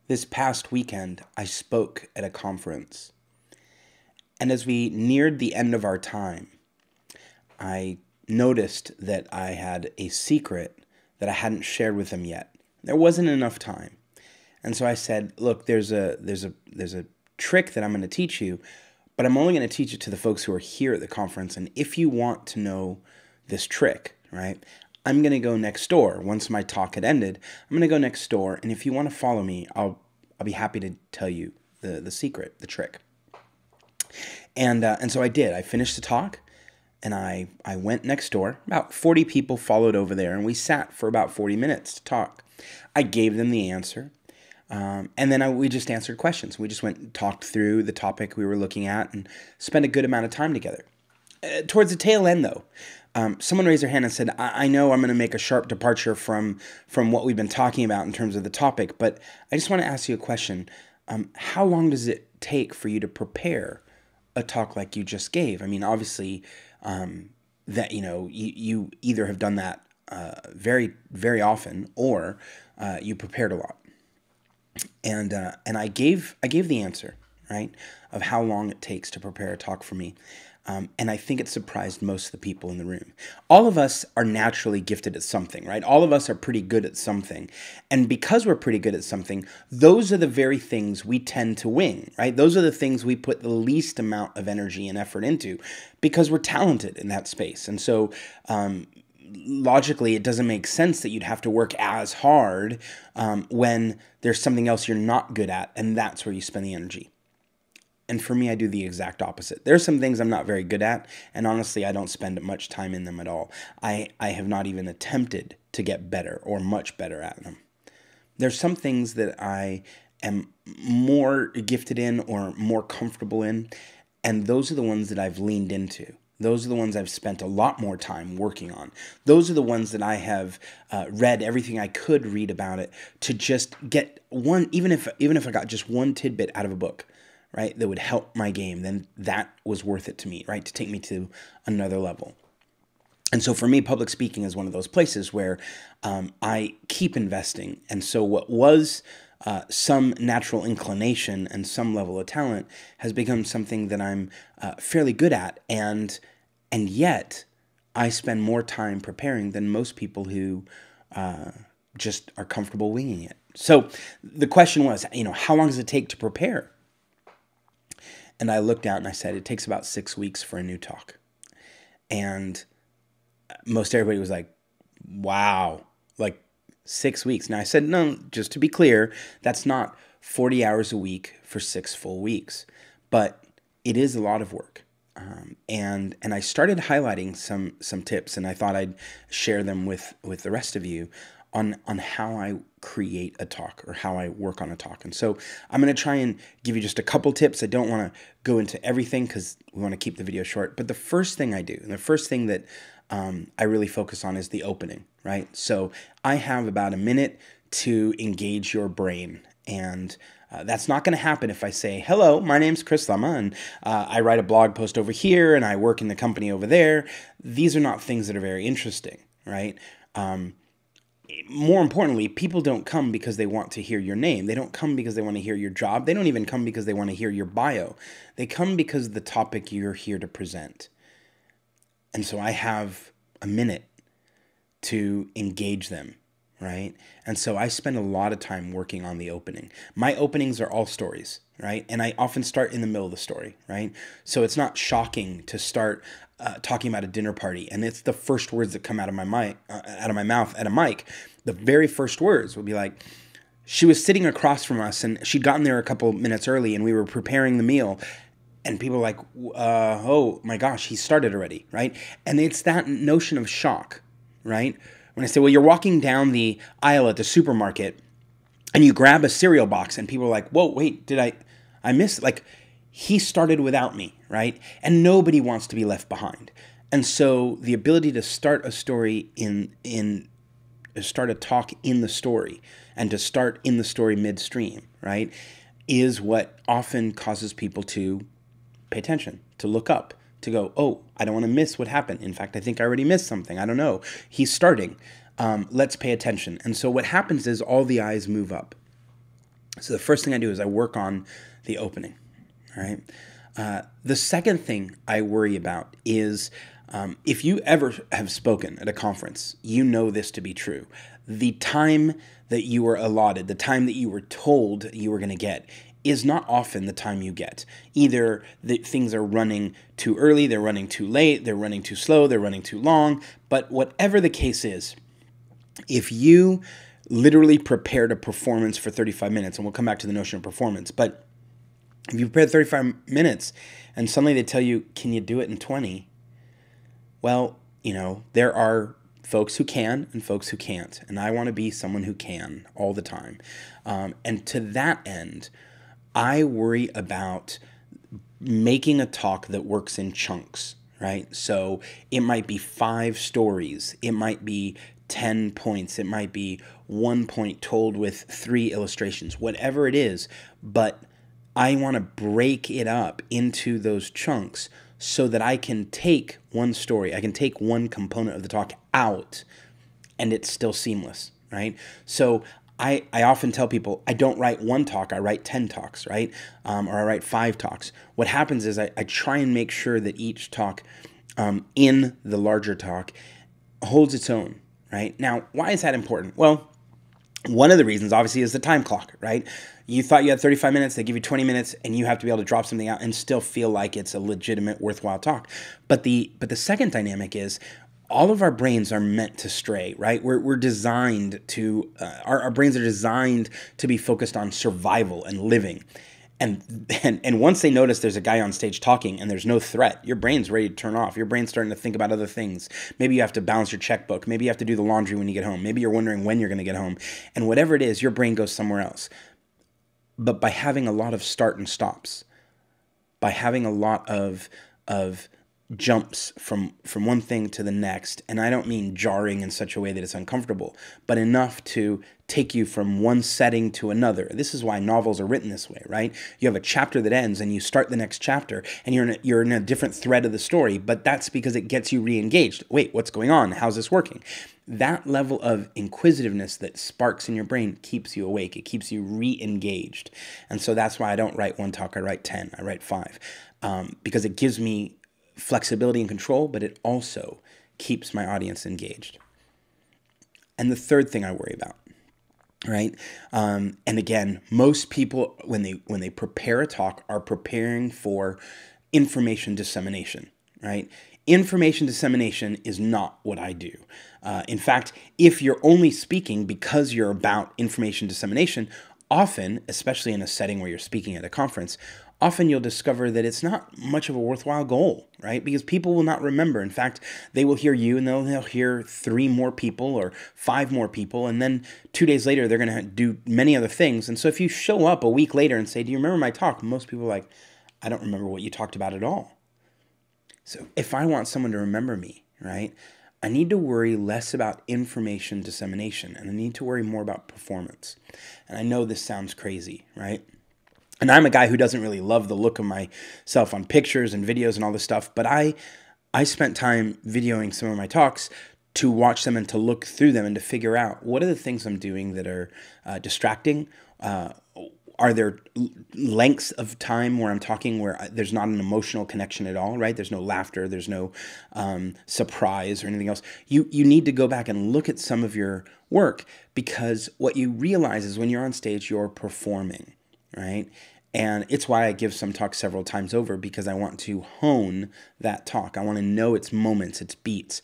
This past weekend, I spoke at a conference, and as we neared the end of our time, I noticed that I had a secret that I hadn't shared with them yet. There wasn't enough time. And so I said, look, there's a trick that I'm going to teach you, but I'm only going to teach it to the folks who are here at the conference. And if you want to know this trick, right, I'm going to go next door. Once my talk had ended, I'm going to go next door. And if you want to follow me, I'll be happy to tell you the secret, the trick. And so I did. I finished the talk. And I went next door. About 40 people followed over there, and we sat for about 40 minutes to talk. I gave them the answer, and then we just answered questions. We just went and talked through the topic we were looking at and spent a good amount of time together. Towards the tail end, though, someone raised their hand and said, I know I'm going to make a sharp departure from what we've been talking about in terms of the topic, but I just want to ask you a question. How long does it take for you to prepare a talk like you just gave? I mean, obviously, that, you either have done that very, very often, or you prepared a lot. And I gave the answer, right, of how long it takes to prepare a talk for me. And I think it surprised most of the people in the room. All of us are naturally gifted at something, right? All of us are pretty good at something. And because we're pretty good at something, those are the very things we tend to wing, right? Those are the things we put the least amount of energy and effort into because we're talented in that space. And so logically, it doesn't make sense that you'd have to work as hard when there's something else you're not good at, and that's where you spend the energy. And for me, I do the exact opposite. There's some things I'm not very good at, and honestly, I don't spend much time in them at all. I have not even attempted to get better or much better at them. There's some things that I am more gifted in or more comfortable in, and those are the ones that I've leaned into. Those are the ones I've spent a lot more time working on. Those are the ones that I have read everything I could read about it to just get one, even if I got just one tidbit out of a book, right, that would help my game, then that was worth it to me, right, to take me to another level. And so for me, public speaking is one of those places where I keep investing. And so what was some natural inclination and some level of talent has become something that I'm fairly good at. And yet I spend more time preparing than most people who just are comfortable winging it. So the question was, how long does it take to prepare? And I looked out and I said, it takes about 6 weeks for a new talk. And most everybody was like, wow, like 6 weeks. Now I said, no, just to be clear, that's not 40 hours a week for 6 full weeks, but it is a lot of work. And I started highlighting some tips, and I thought I'd share them with the rest of you on how I create a talk or how I work on a talk. And so I'm going to try and give you just a couple tips. I don't want to go into everything because we want to keep the video short. But the first thing I do, and the first thing that I really focus on is the opening, right? So I have about a minute to engage your brain. And that's not going to happen if I say, hello, my name's Chris Lema, and I write a blog post over here, and I work in the company over there. These are not things that are very interesting, right? More importantly, people don't come because they want to hear your name. They don't come because they want to hear your job. They don't even come because they want to hear your bio. They come because of the topic you're here to present. And so I have a minute to engage them, right? And so I spend a lot of time working on the opening. My openings are all stories, right? And I often start in the middle of the story, right? So it's not shocking to start talking about a dinner party, and it's the first words that come out of my mouth at a mic. The very first words will be like, she was sitting across from us, and she'd gotten there a couple minutes early, and we were preparing the meal. And people are like, oh my gosh, he started already, right? And it's that notion of shock, right? When I say, well, you're walking down the aisle at the supermarket and you grab a cereal box and people are like, whoa, wait, did I miss it? Like, he started without me, right? And nobody wants to be left behind. And so the ability to start a story start a talk in the story and to start in the story midstream, right, is what often causes people to pay attention, to look up, to go, oh, I don't want to miss what happened. In fact, I think I already missed something. I don't know. He's starting. Let's pay attention. And so what happens is all the eyes move up. So the first thing I do is I work on the opening. All right. The second thing I worry about is if you ever have spoken at a conference, you know this to be true. The time that you were allotted, the time that you were told you were going to get, is not often the time you get. Either the things are running too early, they're running too late, they're running too slow, they're running too long. But whatever the case is, if you literally prepared a performance for 35 minutes, and we'll come back to the notion of performance, but if you prepared 35 minutes and suddenly they tell you, can you do it in 20? Well, there are folks who can and folks who can't. And I want to be someone who can all the time. And to that end, I worry about making a talk that works in chunks, right? So it might be 5 stories. It might be 10 points. It might be 1 point told with 3 illustrations, whatever it is. But I want to break it up into those chunks so that I can take one story, I can take one component of the talk out, and it's still seamless, right? So I often tell people I don't write one talk, I write 10 talks, right? Or I write 5 talks. What happens is I try and make sure that each talk in the larger talk holds its own, right? Now, why is that important? Well, one of the reasons, obviously, is the time clock, right? You thought you had 35 minutes, they give you 20 minutes, and you have to be able to drop something out and still feel like it's a legitimate, worthwhile talk. But the second dynamic is all of our brains are meant to stray, right? We're designed to, our brains are designed to be focused on survival and living. And once they notice there's a guy on stage talking and there's no threat, your brain's ready to turn off. Your brain's starting to think about other things. Maybe you have to balance your checkbook. Maybe you have to do the laundry when you get home. Maybe you're wondering when you're going to get home. And whatever it is, your brain goes somewhere else. But by having a lot of start and stops, by having a lot of jumps from one thing to the next, and I don't mean jarring in such a way that it's uncomfortable, but enough to take you from one setting to another. This is why novels are written this way, right? You have a chapter that ends and you start the next chapter and you're in a different thread of the story, but that's because it gets you re-engaged. Wait, what's going on? How's this working? That level of inquisitiveness that sparks in your brain keeps you awake. It keeps you re-engaged. And so that's why I don't write one talk, I write 10, I write 5, because it gives me flexibility and control, but it also keeps my audience engaged. And the third thing I worry about, right? And again, most people, when they prepare a talk, are preparing for information dissemination, right? Information dissemination is not what I do. In fact, if you're only speaking because you're about information dissemination, often, especially in a setting where you're speaking at a conference, often you'll discover that it's not much of a worthwhile goal, right? Because people will not remember. In fact, they will hear you and they'll hear 3 more people or 5 more people. And then 2 days later, they're going to do many other things. And so if you show up a week later and say, do you remember my talk? Most people are like, I don't remember what you talked about at all. So if I want someone to remember me, right, I need to worry less about information dissemination and I need to worry more about performance. And I know this sounds crazy, right? And I'm a guy who doesn't really love the look of myself on pictures and videos and all this stuff, but I spent time videoing some of my talks to watch them and to look through them and to figure out what are the things I'm doing that are distracting. Are there lengths of time where I'm talking where there's not an emotional connection at all, right? There's no laughter, there's no surprise or anything else. You need to go back and look at some of your work because what you realize is when you're on stage, you're performing, right? And it's why I give some talks several times over because I want to hone that talk. I want to know its moments, its beats.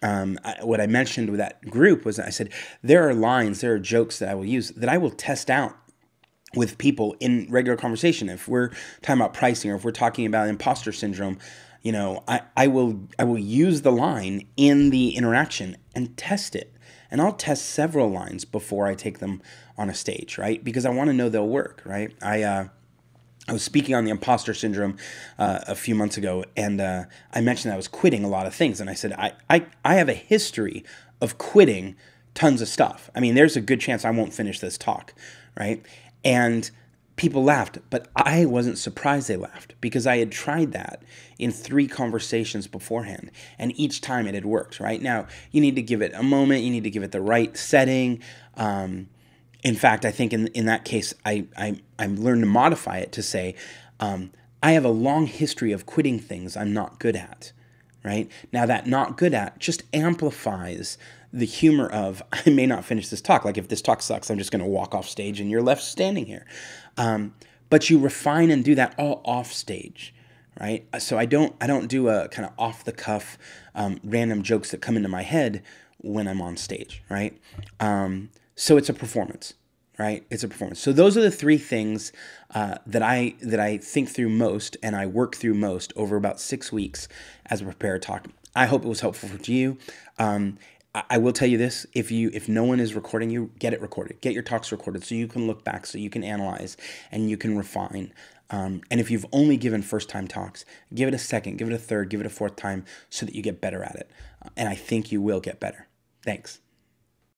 What I mentioned with that group was I said, there are lines, there are jokes that I will use that I will test out with people in regular conversation. If we're talking about pricing or if we're talking about imposter syndrome, I will use the line in the interaction and test it. And I'll test several lines before I take them on a stage, right? Because I want to know they'll work, right? I was speaking on the imposter syndrome a few months ago, and I mentioned that I was quitting a lot of things. And I said, I have a history of quitting tons of stuff. I mean, there's a good chance I won't finish this talk, right? And people laughed, but I wasn't surprised they laughed because I had tried that in 3 conversations beforehand, and each time it had worked, right? Now, you need to give it a moment, you need to give it the right setting, In fact, I think in that case, I learned to modify it to say, I have a long history of quitting things I'm not good at, right? Now that not good at just amplifies the humor of, I may not finish this talk. Like if this talk sucks, I'm just going to walk off stage and you're left standing here. But you refine and do that all off stage, right? So I don't do a kind of off the cuff, random jokes that come into my head when I'm on stage, right? So it's a performance, right? It's a performance. So those are the three things that I think through most and I work through most over about 6 weeks as a prepared talk. I hope it was helpful to you. I will tell you this: if no one is recording you, get it recorded. Get your talks recorded so you can look back, so you can analyze and you can refine. And if you've only given first-time talks, give it a second, give it a third, give it a fourth time so that you get better at it. And I think you will get better. Thanks.